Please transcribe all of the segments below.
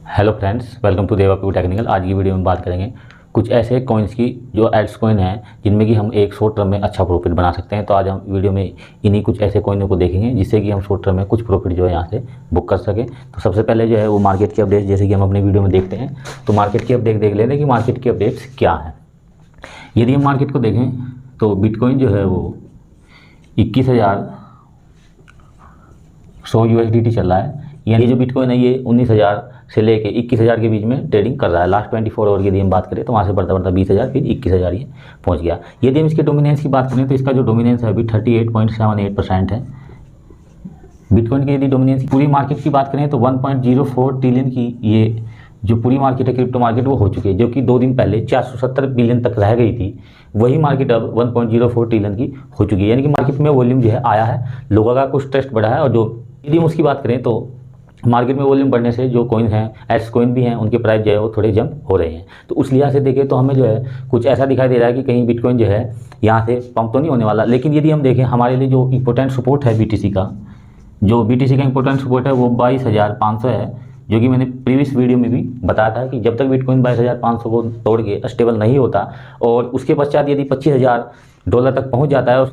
Hello friends, welcome to Devapi technical. आज की video में बात करेंगे कुछ ऐसे कॉइन्स की जो एल्ट्स कॉइन हैं जिनमें कि हम एक शॉर्ट टर्म में अच्छा प्रॉफिट बना सकते हैं। तो आज हम वीडियो में इन्हीं कुछ ऐसे कॉइनों को देखेंगे जिससे कि हम शॉर्ट टर्म में कुछ प्रॉफिट जो है यहाँ से बुक कर सकें। तो सबसे पहले जो है वो मार्केट की अपडेट, जैसे कि हम अपने वीडियो में देखते हैं। तो मार्केट की अपडेट देख लेते हैं कि मार्केट की अपडेट्स क्या है। यदि हम मार्केट को देखें तो बिटकॉइन जो है वो 21,100 USDT चल रहा है। यानी जो बिटकॉइन है ये 19,000 से लेके 21,000 के बीच में ट्रेडिंग कर रहा है। लास्ट 24 आवर की यदि हम बात करें तो वहाँ से बढ़ता बढ़ता 20,000 फिर 21,000 ये पहुँच गया। यदि हम इसके डोमिनेंस की बात करें तो इसका जो डोमिनेंस है अभी 38.78% है। बिटकॉइन की यदि डोमिनेंस पूरी मार्केट की बात करें तो 1.04 ट्रिलियन की ये जो पूरी मार्केट है क्रिप्टो मार्केट वो हो चुकी है, जो कि 2 दिन पहले 470 बिलियन तक रह गई थी। वही मार्केट अब 1.04 ट्रिलियन की हो चुकी है। यानी कि मार्केट में वॉल्यूम जो है आया है, लोगों का कुछ ट्रस्ट बढ़ा है। और जो यदि हम उसकी बात करें तो मार्केट में वॉल्यूम बढ़ने से जो कॉइन हैं, एल्ट्स कॉइन भी हैं, उनके प्राइस जो है वो थोड़े जंप हो रहे हैं। तो उस लिहाज से देखें तो हमें जो है कुछ ऐसा दिखाई दे रहा है कि कहीं बिटकॉइन जो है यहाँ से पंप तो नहीं होने वाला। लेकिन यदि हम देखें हमारे लिए जो इंपॉर्टेंट सपोर्ट है BTC का, जो BTC का इंपॉर्टेंट सपोर्ट है वो 22,500 है, जो कि मैंने प्रीवियस वीडियो में भी बताया था कि जब तक बिटकॉइन 22,500 को तोड़ के स्टेबल नहीं होता और उसके पश्चात यदि $25,000 तक पहुंच जाता है।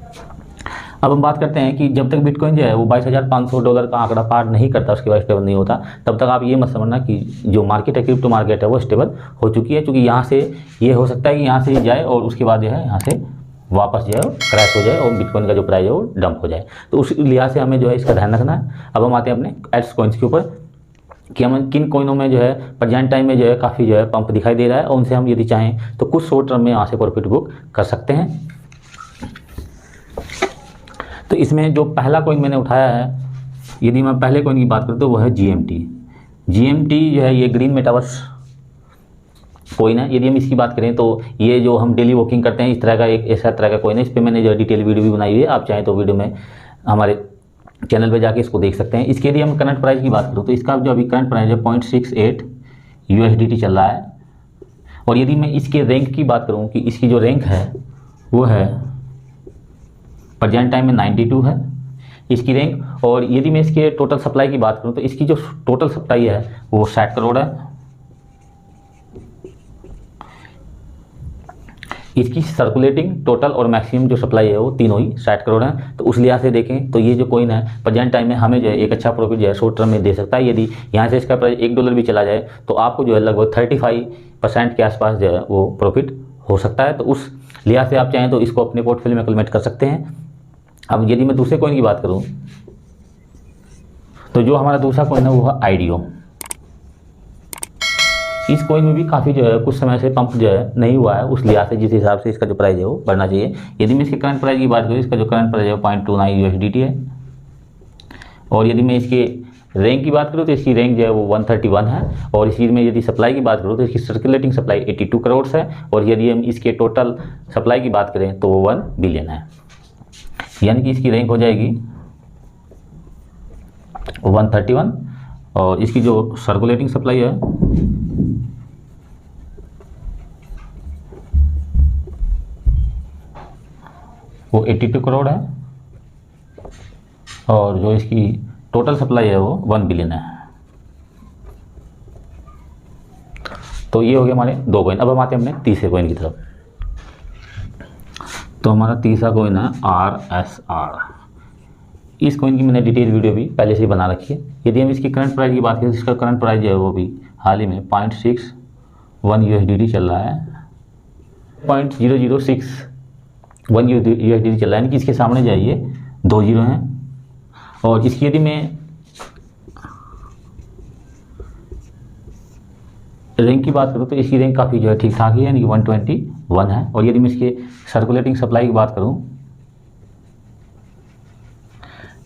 अब हम बात करते हैं कि जब तक बिटकॉइन जो है वो $22,500 का आंकड़ा पार नहीं करता, उसके बाद स्टेबल नहीं होता, तब तक आप ये मत समझना कि जो मार्केट है क्रिप्टो मार्केट है वो स्टेबल हो चुकी है। क्योंकि यहाँ से ये हो सकता है कि यहाँ से जाए और उसके बाद जो है यहाँ से वापस जो है क्रैश हो जाए और बिटकॉइन का जो प्राइस है वो डंप हो जाए। तो उस लिहाज से हमें जो है इसका ध्यान रखना है। अब हम आते हैं अपने एल्ट्स कॉइन्स के ऊपर कि हम किन कॉइनों में जो है प्रेजेंट टाइम में जो है काफ़ी जो है पंप दिखाई दे रहा है और उनसे हम यदि चाहें तो कुछ शॉर्ट टर्म में यहाँ से प्रॉफिट बुक कर सकते हैं। तो इसमें जो पहला कॉइन मैंने उठाया है, यदि मैं पहले कॉइन की बात करूँ तो वो है GMT। GMT जो है ये ग्रीन मेटावर्स कॉइन है। यदि हम इसकी बात करें तो ये जो हम डेली वॉकिंग करते हैं इस तरह का एक ऐसा तरह का कॉइन है। इस पर मैंने जो डिटेल वीडियो भी बनाई हुई है, आप चाहें तो वीडियो में हमारे चैनल पे जाके इसको देख सकते हैं। इसके यदि हम करंट प्राइस की बात करूँ तो इसका जो अभी करंट प्राइस है 0.68 USDT चल रहा है। और यदि मैं इसके रैंक की बात करूँ कि इसकी जो रैंक है वो है प्रेजेंट टाइम में 92 है इसकी रैंक। और यदि मैं इसके टोटल सप्लाई की बात करूँ तो इसकी जो टोटल सप्लाई है वो 60 करोड़ है। इसकी सर्कुलेटिंग, टोटल और मैक्सिमम जो सप्लाई है वो तीनों ही 60 करोड़ है। तो उस लिहाज से देखें तो ये जो कॉइन है प्रेजेंट टाइम में हमें जो है एक अच्छा प्रॉफिट जो है शॉर्ट टर्म में दे सकता है। यदि यहाँ से इसका प्राइस $1 भी चला जाए तो आपको जो है लगभग 35% के आसपास जो है वो प्रॉफिट हो सकता है। तो उस लिहाज से आप चाहें तो इसको अपने पोर्टफोलियो में इम्प्लीमेंट कर सकते हैं। अब यदि मैं दूसरे कॉइन की बात करूँ तो जो हमारा दूसरा कॉइन है वो है IDO। इस कॉइन में भी काफ़ी जो है कुछ समय से पंप जो है नहीं हुआ है, उस लिहाज से जिस हिसाब से इसका जो प्राइस है वो बढ़ना चाहिए। यदि मैं इसके करंट प्राइस की बात करूँ, इसका जो करंट प्राइस है 0.29 USDT है। और यदि मैं इसके रैंक की बात करूँ तो इसकी रैंक जो है वो 131 है। और इसी में यदि सप्लाई की बात करूँ तो इसकी सर्कुलेटिंग सप्लाई 82 करोड़ है। और यदि हम इसके टोटल सप्लाई की बात करें तो वो 1 बिलियन है। यानी कि इसकी रैंक हो जाएगी 131 और इसकी जो सर्कुलेटिंग सप्लाई है वो 82 करोड़ है। और जो इसकी टोटल सप्लाई है वो 1 बिलियन है। तो ये हो गया हमारे 2 कॉइन। अब हम आते हैं अपने तीसरे कॉइन की तरफ। तो हमारा तीसरा कॉइन है RSR। इस कॉइन की मैंने डिटेल वीडियो भी पहले से ही बना रखी है। यदि हम इसकी करंट प्राइस की बात करें तो इसका करंट प्राइस जो है वो भी हाल ही में 0.61 USDT चल रहा है। 0.0061 USDT चल रहा है। यानी कि इसके सामने जाइए 2 जीरो हैं। और इसकी यदि मैं रैंक की बात करूँ तो इसकी रैंक काफ़ी जो है ठीक ठाक ही है, यानी कि 121 है। और यदि मैं इसके सर्कुलेटिंग सप्लाई की बात करूँ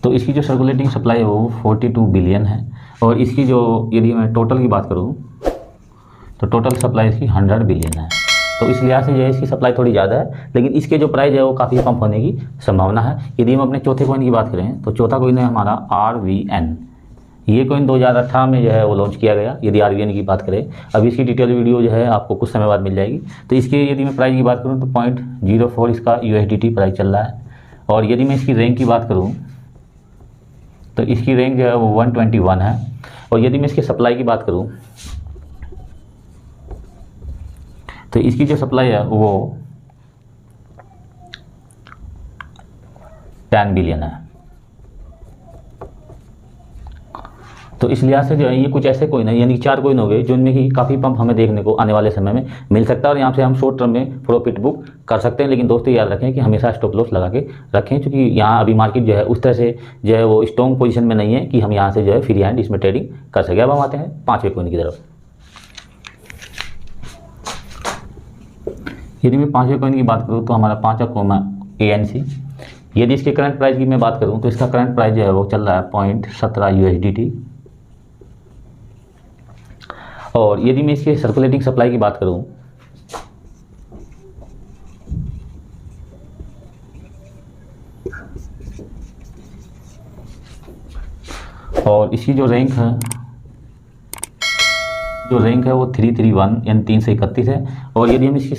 तो इसकी जो सर्कुलेटिंग सप्लाई है वो 42 बिलियन है। और इसकी जो यदि मैं टोटल की बात करूँ तो टोटल सप्लाई इसकी 100 बिलियन है। तो इस लिहाज से जो है इसकी सप्लाई थोड़ी ज़्यादा है, लेकिन इसके जो प्राइस है वो काफ़ी पंप होने की संभावना है। यदि हम अपने चौथे कॉइन की बात करें तो चौथा कॉइन है हमारा RVN। ये कॉइन 2018 में जो है वो लॉन्च किया गया। यदि RVN की बात करें, अब इसकी डिटेल वीडियो जो है आपको कुछ समय बाद मिल जाएगी। तो इसके यदि मैं प्राइस की बात करूँ तो 0.04 इसका USDT प्राइस चल रहा है। और यदि मैं इसकी रैंक की बात करूँ तो इसकी रैंक जो है वो 121 है। और यदि मैं इसकी सप्लाई की बात करूँ तो इसकी जो सप्लाई है वो 10 बिलियन है। तो इस लिहाज से जो है ये कुछ ऐसे कोइन है, यानी 4 कोइन हो गए जो इनमें कि काफ़ी पंप हमें देखने को आने वाले समय में मिल सकता है और यहाँ से हम शॉर्ट टर्म में प्रॉफिट बुक कर सकते हैं। लेकिन दोस्तों याद रखें कि हमेशा स्टॉप लॉस लगा के रखें, क्योंकि यहाँ अभी मार्केट जो है उस तरह से जो है वो स्ट्रॉन्ग पोजीशन में नहीं है कि हम यहाँ से जो है फ्री हैंड इसमें ट्रेडिंग कर सके। अब हम आते हैं 5वें कोइन की तरफ। यदि मैं 5वें कोइन की बात करूँ तो हमारा 5वां कोइन है ANC। यदि इसके करंट प्राइस की मैं बात करूँ तो इसका करंट प्राइस जो है वो चल रहा है 0.17 USDT। और यदि मैं इसके सर्कुलेटिंग सप्लाई की बात करूं और इसकी जो रैंक है वो 331 यानी 331 है। और यदि हम इसकी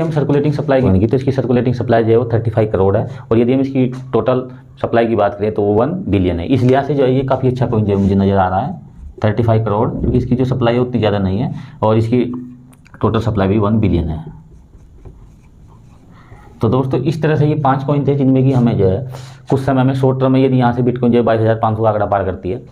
हम सर्कुलेटिंग सप्लाई करेंगे तो इसकी सर्कुलेटिंग सप्लाई जो है वो 35 करोड़ है। और यदि हम इसकी टोटल सप्लाई की बात करें तो वो 1 बिलियन है। इस लिहाज से जो है ये काफ़ी अच्छा कोइन जो मुझे नज़र आ रहा है 35 करोड़, क्योंकि इसकी जो सप्लाई है उतनी ज़्यादा नहीं है और इसकी टोटल सप्लाई भी 1 बिलियन है। तो दोस्तों इस तरह से ये 5 कॉइन थे जिनमें कि हमें जो है कुछ समय में शॉर्ट टर्म में यदि यहाँ से बिटकॉइन जो है 22,500 का आंकड़ा पार करती है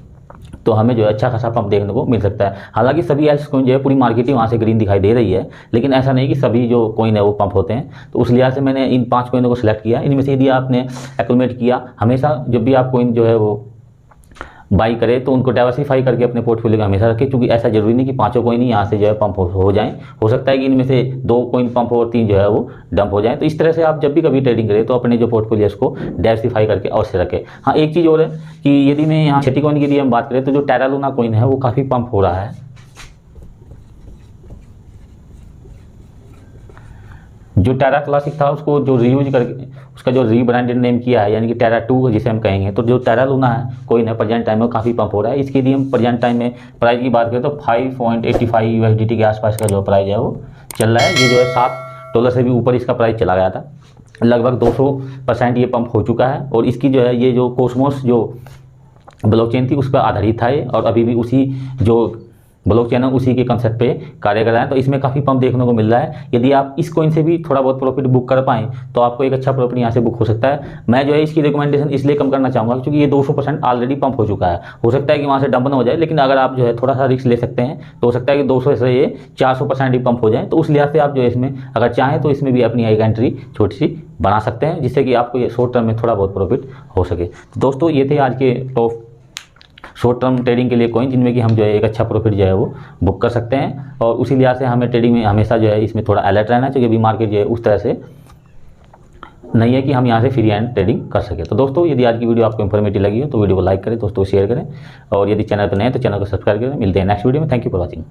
तो हमें जो है अच्छा खासा पंप देखने को मिल सकता है। हालांकि सभी एल्स कॉइन जो है पूरी मार्केट ही वहाँ से ग्रीन दिखाई दे रही है, लेकिन ऐसा नहीं कि सभी जो कॉइन है वो पंप होते हैं। तो उस लिहाज से मैंने इन 5 कॉइनों को सिलेक्ट किया। इनमें से यदि आपने एक्यूमुलेट किया, हमेशा जब भी आप कॉइन जो है वो बाई करें तो उनको डाइवर्सिफाई करके अपने पोर्टफोलियो में हमेशा रखें, क्योंकि ऐसा जरूरी नहीं कि 5 कॉइन ही यहाँ से जो है पंप हो जाएं। हो सकता है कि इनमें से 2 कॉइन पंप और 3 जो है वो डंप हो जाएं। तो इस तरह से आप जब भी कभी ट्रेडिंग करें तो अपने जो पोर्टफोलियो को डाइवर्सिफाई करके अवश्य रखें। हाँ, एक चीज़ और है कि यदि मैं यहाँ 6 कॉइन की यदि हम बात करें तो जो टेरा लूना कॉइन है वो काफ़ी पंप हो रहा है। जो टेरा क्लासिक था उसको जो रीयूज करके उसका जो रीब्रांडेड नेम किया है, यानी कि टेरा 2 जिसे हम कहेंगे, तो जो टेरा लूना है कोइन है प्रेजेंट टाइम में काफ़ी पंप हो रहा है। इसके लिए हम प्रेजेंट टाइम में प्राइस की बात करें तो 5.85 USDT के आसपास का जो प्राइस है वो चल रहा है। ये जो है $7 से भी ऊपर इसका प्राइस चला गया था। लगभग 200% ये पंप हो चुका है। और इसकी जो है ये जो कॉस्मोस जो ब्लॉकचेन थी उस पर आधारित था ये, और अभी भी उसी जो ब्लॉकचेन है उसी के कंसेप्ट पे कार्य कर रहा है। तो इसमें काफ़ी पंप देखने को मिल रहा है। यदि आप इस कॉइन से भी थोड़ा बहुत प्रॉफिट बुक कर पाएँ तो आपको एक अच्छा प्रॉफिट यहाँ से बुक हो सकता है। मैं जो है इसकी रिकमेंडेशन इसलिए कम करना चाहूँगा क्योंकि ये 200% ऑलरेडी पंप हो चुका है। हो सकता है कि वहाँ से डंप ना हो जाए, लेकिन अगर आप जो है थोड़ा सा रिस्क ले सकते हैं तो हो सकता है कि 200 से ये 400% ही पंप हो जाए। तो उस लिहाज से आप जो है इसमें अगर चाहें तो इसमें भी अपनी एक एंट्री छोटी सी बना सकते हैं, जिससे कि आपको ये शॉर्ट टर्म में थोड़ा बहुत प्रॉफिट हो सके। दोस्तों ये थे आज के टॉप शॉर्ट टर्म ट्रेडिंग के लिए कॉइन जिनमें कि हम जो है एक अच्छा प्रॉफिट जो है वो बुक कर सकते हैं। और उसी लिहाज से हमें ट्रेडिंग में हमेशा जो है इसमें थोड़ा अलर्ट रहना चाहिए, अभी मार्केट जो है उस तरह से नहीं है कि हम यहाँ से फ्री हैंड ट्रेडिंग कर सके। तो दोस्तों यदि आज की वीडियो आपको इन्फॉर्मेटिव लगी हो तो वीडियो को लाइक करें, दोस्तों को शेयर करें, और यदि चैनल पर नए हैं तो चैनल को सब्सक्राइब करें। मिलते हैं नेक्स्ट वीडियो में। Thank you for watching.